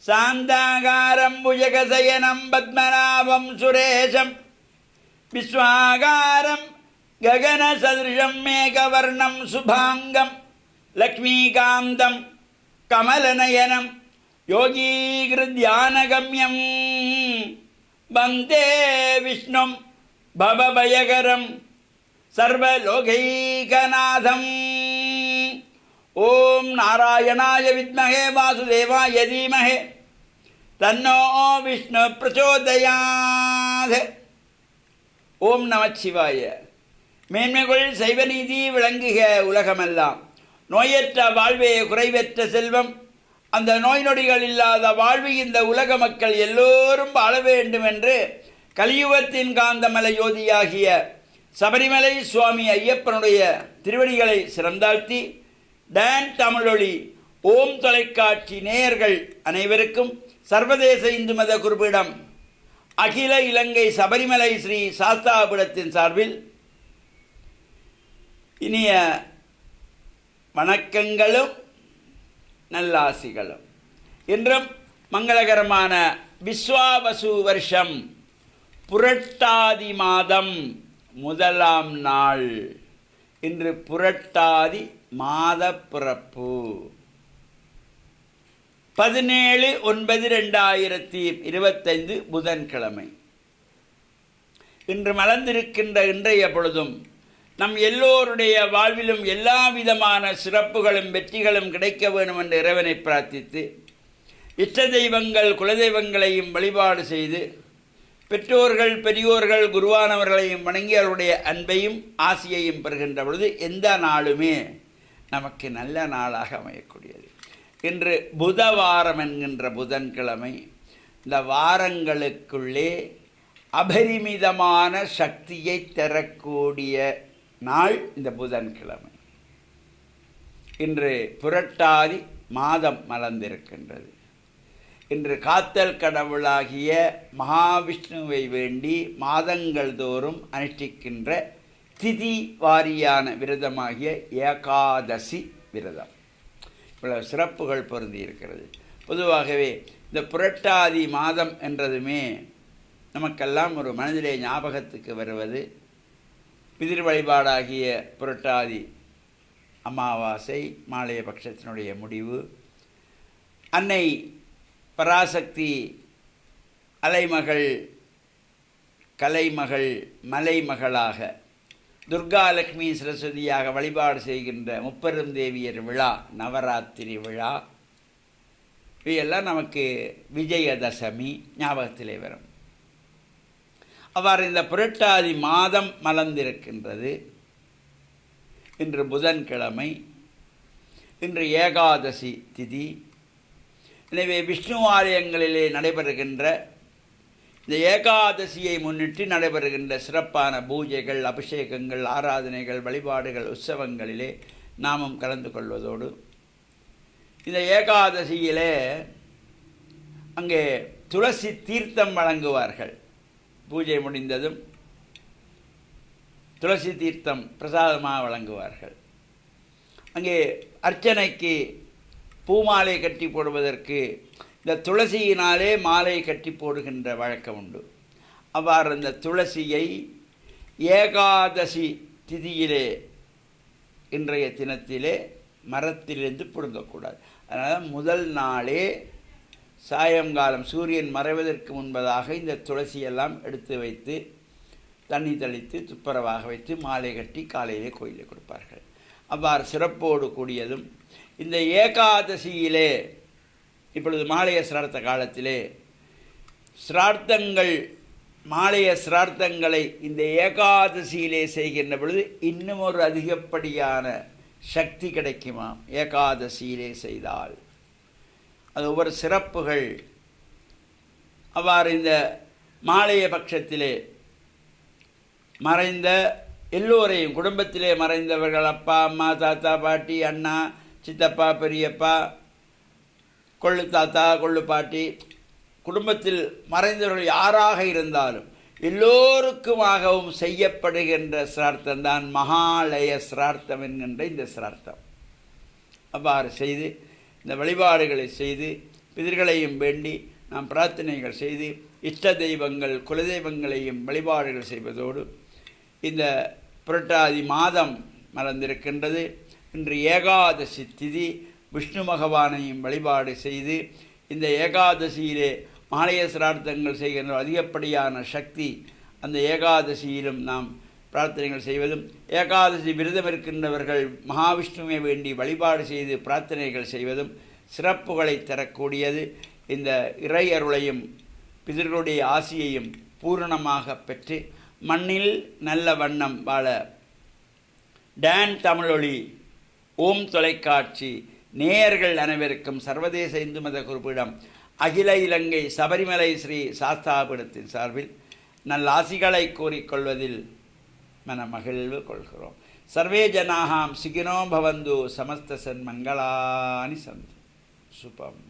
சாந்தாகாரம் புஜகசயனம் பத்மநாபம் சுரேஷம் விஸ்வாகாரம் ககனசதிருஷம் மேகவர்ணம் சுபாங்கம் லக்ஷ்மீகாந்தம் கமலநயனம் யோகீகிருத்யானகம்யம் வந்தே விஷ்ணும் பவபயகரம் சர்வலோகைகநாதம். ஓம் நாராயணாய வித்மஹே வாசுதேவாய தீமஹே தன்னோ விஷ்ணு பிரச்சோதயாத். ஓம் நமச்சிவாய. மேன்மைகள் சைவநீதி விளங்குக உலகமெல்லாம். நோயற்ற வாழ்வே குறைவற்ற செல்வம். அந்த நோய் நொடிகள் இல்லாத வாழ்வு இந்த உலக மக்கள் எல்லோரும் வாழ வேண்டும் என்று கலியுகத்தின் காந்தமலை யோதியாகிய சபரிமலை சுவாமி ஐயப்பனுடைய திருவடிகளை சிறந்தாழ்த்தி டான் தமிழொலி ஓம் தொலைக்காட்சி நேயர்கள் அனைவருக்கும் சர்வதேச இந்து மத குருபீடம் அகில இலங்கை சபரிமலை ஸ்ரீ சாஸ்தாபுரத்தின் சார்பில் இனிய வணக்கங்களும் நல்லாசிகளும். இன்றும் மங்களகரமான விஸ்வாவசு வருஷம் புரட்டாதி மாதம் முதலாம் நாள். இன்று புரட்டாதி மாத பிறப்பு 17/9/2025 புதன்கிழமை. இன்று மலர்ந்திருக்கின்ற இன்றைய பொழுதும் நம் எல்லோருடைய வாழ்விலும் எல்லா விதமான சிறப்புகளும் வெற்றிகளும் கிடைக்க வேண்டும் என்று இறைவனை பிரார்த்தித்து இஷ்ட தெய்வங்கள் குலதெய்வங்களையும் வழிபாடு செய்து பெற்றோர்கள் பெரியோர்கள் குருவானவர்களையும் வணங்கி அவருடைய அன்பையும் ஆசியையும் பெறுகின்ற பொழுது எந்த நாளுமே நமக்கு நல்ல நாளாக அமையக்கூடியது. இன்று புதவாரம் என்கின்ற புதன்கிழமை. இந்த வாரங்களுக்குள்ளே அபரிமிதமான சக்தியை தரக்கூடிய நாள் இந்த புதன்கிழமை. இன்று புரட்டாதி மாதம் மலர்ந்திருக்கின்றது. இன்று காத்தல் கடவுளாகிய மகாவிஷ்ணுவை வேண்டி மாதங்கள் தோறும் அனுஷ்டிக்கின்ற திதி வாரியான விரதமாகிய ஏகாதசி விரதம். இவ்வளவு சிறப்புகள் பொருந்தி இருக்கிறது. பொதுவாகவே இந்த புரட்டாதி மாதம் என்றதுமே நமக்கெல்லாம் ஒரு மனதிலே ஞாபகத்துக்கு வருவது பிதிர் வழிபாடாகிய புரட்டாதி அமாவாசை மாலைய பட்சத்தினுடைய முடிவு. அன்னை பராசக்தி அலைமகள் கலைமகள் மலைமகளாக துர்காலட்சுமி சரஸ்வதியாக வழிபாடு செய்கின்ற முப்பெரும் தேவியர் விழா, நவராத்திரி விழா, இவையெல்லாம் நமக்கு விஜயதசமி ஞாபகத்திலே வரும். அவ்வாறு இந்த புரட்டாதி மாதம் மலர்ந்திருக்கின்றது. இன்று புதன்கிழமை. இன்று ஏகாதசி திதி. எனவே விஷ்ணு ஆலயங்களிலே நடைபெறுகின்ற இந்த ஏகாதசியை முன்னிட்டு நடைபெறுகின்ற சிறப்பான பூஜைகள், அபிஷேகங்கள், ஆராதனைகள், வழிபாடுகள், உற்சவங்களிலே நாமும் கலந்து கொள்வதோடு இந்த ஏகாதசியிலே அங்கே துளசி தீர்த்தம் வழங்குவார்கள். பூஜை முடிந்ததும் துளசி தீர்த்தம் பிரசாதமாக வழங்குவார்கள். அங்கே அர்ச்சனைக்கு பூமாலை கட்டி போடுவதற்கு இந்த துளசியினாலே மாலை கட்டி போடுகின்ற வழக்கம் உண்டு. அவ்வாறு இந்த துளசியை ஏகாதசி திதியிலே இன்றைய தினத்திலே மரத்திலிருந்து பிடுங்கக்கூடாது. அதனால் முதல் நாளே சாயங்காலம் சூரியன் மறைவதற்கு முன்பதாக இந்த துளசியெல்லாம் எடுத்து வைத்து தண்ணி தெளித்து துப்புரவாக வைத்து மாலை கட்டி காலையிலே கோயிலில் கொடுப்பார்கள். அவ்வாறு சிறப்போடு கூடியதும் இந்த ஏகாதசியிலே இப்பொழுது மாலைய சிரார்த்த காலத்திலே சிரார்த்தங்கள் மாலைய சிரார்த்தங்களை இந்த ஏகாதசியிலே செய்கின்ற பொழுது இன்னும் ஒரு அதிகப்படியான சக்தி கிடைக்குமாம். ஏகாதசியிலே செய்தால் அது ஒவ்வொரு சிறப்புகள். அவ்வாறு இந்த மாலைய பட்சத்திலே மறைந்த எல்லோரையும் குடும்பத்திலே மறைந்தவர்கள் அப்பா அம்மா தாத்தா பாட்டி அண்ணா சித்தப்பா பெரியப்பா கொள்ளு தாத்தா கொள்ளு பாட்டி குடும்பத்தில் மறைந்தவர்கள் யாராக இருந்தாலும் எல்லோருக்குமாகவும் செய்யப்படுகின்ற சிரார்த்தம் தான் மகாலய சிரார்த்தம் என்கின்ற இந்த சிரார்த்தம். அவ்வாறு செய்து இந்த வழிபாடுகளை செய்து பிதர்களையும் வேண்டி நாம் பிரார்த்தனைகள் செய்து இஷ்ட தெய்வங்கள் குலதெய்வங்களையும் வழிபாடுகள் செய்வதோடு இந்த புரட்டாதி மாதம் மறந்திருக்கின்றது. இன்று ஏகாதசி திதி. விஷ்ணு பகவானையும் வழிபாடு செய்து இந்த ஏகாதசியிலே மாலைய சிரார்த்தங்கள் செய்கின்ற அதிகப்படியான சக்தி அந்த ஏகாதசியிலும் நாம் பிரார்த்தனைகள் செய்வதும், ஏகாதசி விரதம் இருக்கின்றவர்கள் மகாவிஷ்ணுவை வேண்டி வழிபாடு செய்து பிரார்த்தனைகள் செய்வதும் சிறப்புகளை தரக்கூடியது. இந்த இறை அருளையும் பிதர்களுடைய ஆசியையும் பூரணமாக பெற்று மண்ணில் நல்ல வண்ணம் வாழ டான் தமிழொலி ஓம் தொலைக்காட்சி நேயர்கள் அனைவருக்கும் சர்வதேச இந்து மத குறிப்பிடம் அகில இலங்கை சபரிமலை ஸ்ரீ சாஸ்தாபீடத்தின் சார்பில் நல்லாசிகளை கூறிக்கொள்வதில் மனமகிழ்வு கொள்கிறோம். சர்வே ஜனாகாம் சுகினோ பவந்து சமஸ்த சன்மங்களானி சந்து சுபம்.